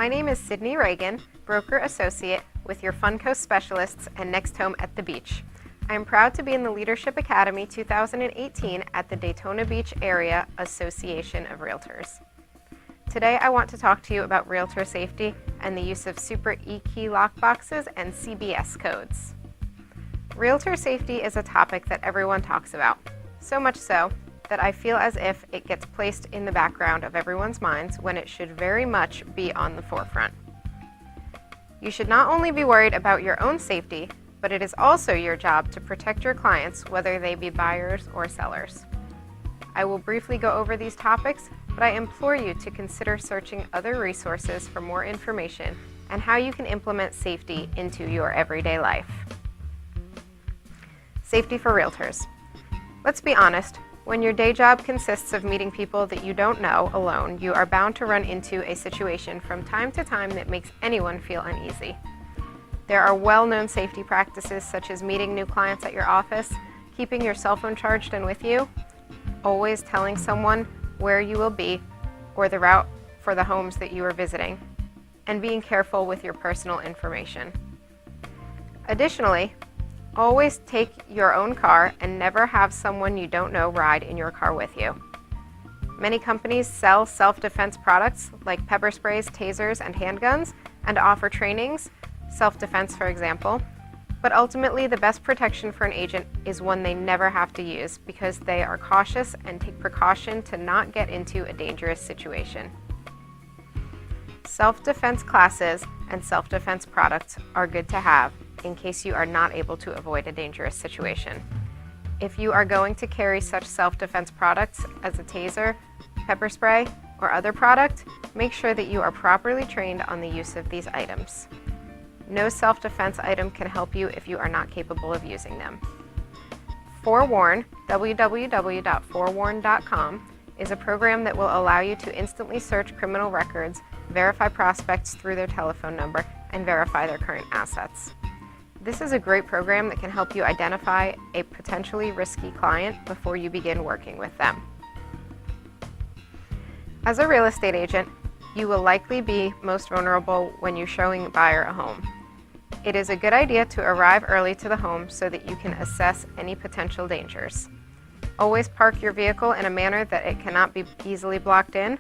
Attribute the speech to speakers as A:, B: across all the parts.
A: name is Cydney Reagan, Broker Associate with your Funco Specialists and Next Home at the Beach. I am proud to be in the Leadership Academy 2018 at the Daytona Beach Area Association of Realtors. Today I want to talk to you about REALTOR Safety and the use of Super E-Key lockboxes and CBS codes. REALTOR Safety is a topic that everyone talks about, so much so that I feel as if it gets placed in the background of everyone's minds when it should very much be on the forefront. You should not only be worried about your own safety, but it is also your job to protect your clients, whether they be buyers or sellers. I will briefly go over these topics, but I implore you to consider searching other resources for more information and how you can implement safety into your everyday life. Safety for realtors. Let's be honest, when your day job consists of meeting people that you don't know alone, you are bound to run into a situation from time to time that makes anyone feel uneasy. There are well-known safety practices such as meeting new clients at your office, keeping your cell phone charged and with you, always telling someone where you will be or the route for the homes that you are visiting, and being careful with your personal information. Additionally, always take your own car and never have someone you don't know ride in your car with you. Many companies sell self-defense products like pepper sprays, tasers, and handguns, and offer trainings, self-defense for example, but ultimately the best protection for an agent is one they never have to use because they are cautious and take precaution to not get into a dangerous situation. Self-defense classes and self-defense products are good to have in case you are not able to avoid a dangerous situation. If you are going to carry such self-defense products as a taser, pepper spray, or other product, make sure that you are properly trained on the use of these items. No self-defense item can help you if you are not capable of using them. Forewarn, www.forewarn.com, is a program that will allow you to instantly search criminal records, verify prospects through their telephone number, and verify their current assets. This is a great program that can help you identify a potentially risky client before you begin working with them. As a real estate agent, you will likely be most vulnerable when you're showing a buyer a home. It is a good idea to arrive early to the home so that you can assess any potential dangers. Always park your vehicle in a manner that it cannot be easily blocked in.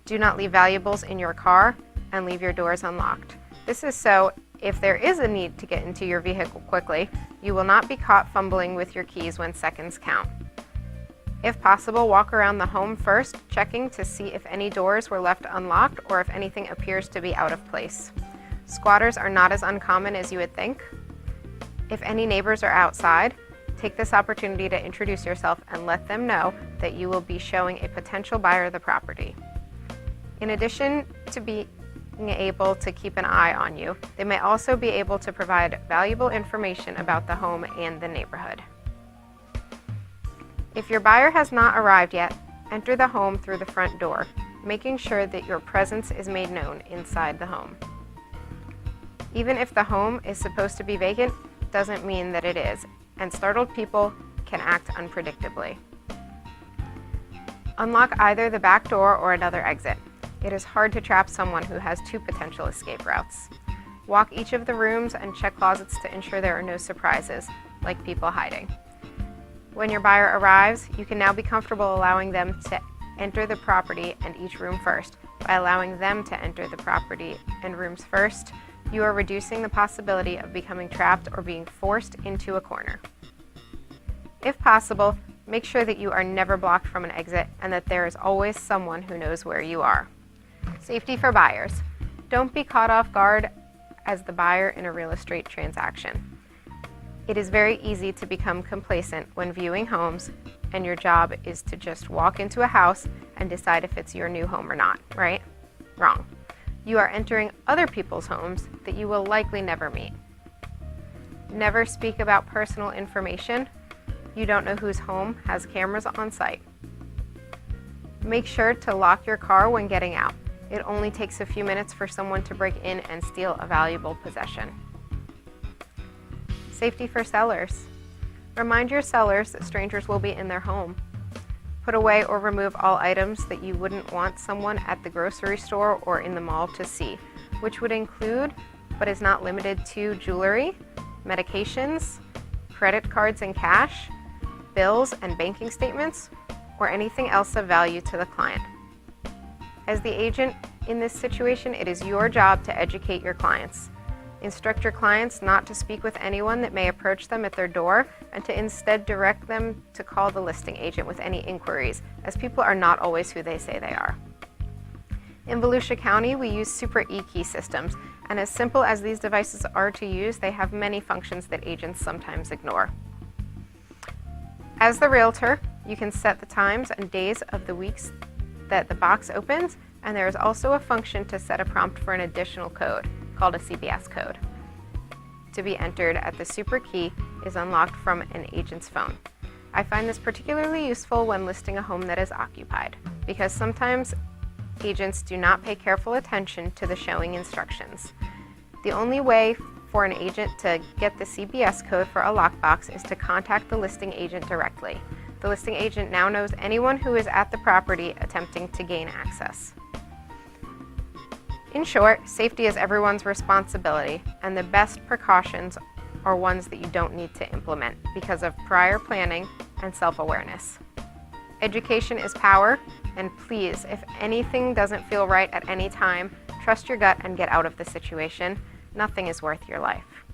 A: Do not leave valuables in your car and leave your doors unlocked. This is so if there is a need to get into your vehicle quickly, you will not be caught fumbling with your keys when seconds count. If possible, walk around the home first, checking to see if any doors were left unlocked or if anything appears to be out of place. Squatters are not as uncommon as you would think. If any neighbors are outside, take this opportunity to introduce yourself and let them know that you will be showing a potential buyer the property. In addition to being able to keep an eye on you, they may also be able to provide valuable information about the home and the neighborhood. If your buyer has not arrived yet, enter the home through the front door, making sure that your presence is made known inside the home. Even if the home is supposed to be vacant, doesn't mean that it is, and startled people can act unpredictably. Unlock either the back door or another exit. It is hard to trap someone who has two potential escape routes. Walk each of the rooms and check closets to ensure there are no surprises, like people hiding. When your buyer arrives, you can now be comfortable allowing them to enter the property and each room first. By allowing them to enter the property and rooms first, you are reducing the possibility of becoming trapped or being forced into a corner. If possible, make sure that you are never blocked from an exit and that there is always someone who knows where you are. Safety for buyers. Don't be caught off guard as the buyer in a real estate transaction. It is very easy to become complacent when viewing homes, and your job is to just walk into a house and decide if it's your new home or not, right? Wrong. You are entering other people's homes that you will likely never meet. Never speak about personal information. You don't know whose home has cameras on site. Make sure to lock your car when getting out. It only takes a few minutes for someone to break in and steal a valuable possession. Safety for sellers. Remind your sellers that strangers will be in their home. Put away or remove all items that you wouldn't want someone at the grocery store or in the mall to see, which would include, but is not limited to, jewelry, medications, credit cards and cash, bills and banking statements, or anything else of value to the client. As the agent in this situation, it is your job to educate your clients. Instruct your clients not to speak with anyone that may approach them at their door, and to instead direct them to call the listing agent with any inquiries, as people are not always who they say they are. In Volusia County, we use Super E-Key systems, and as simple as these devices are to use, they have many functions that agents sometimes ignore. As the realtor, you can set the times and days of the weeks that the box opens, and there is also a function to set a prompt for an additional code, called a CBS code, to be entered at the Super Key is unlocked from an agent's phone. I find this particularly useful when listing a home that is occupied, because sometimes agents do not pay careful attention to the showing instructions. The only way for an agent to get the CBS code for a lockbox is to contact the listing agent directly. The listing agent now knows anyone who is at the property attempting to gain access. In short, safety is everyone's responsibility, and the best precautions are ones that you don't need to implement because of prior planning and self-awareness. Education is power, and please, if anything doesn't feel right at any time, trust your gut and get out of the situation. Nothing is worth your life.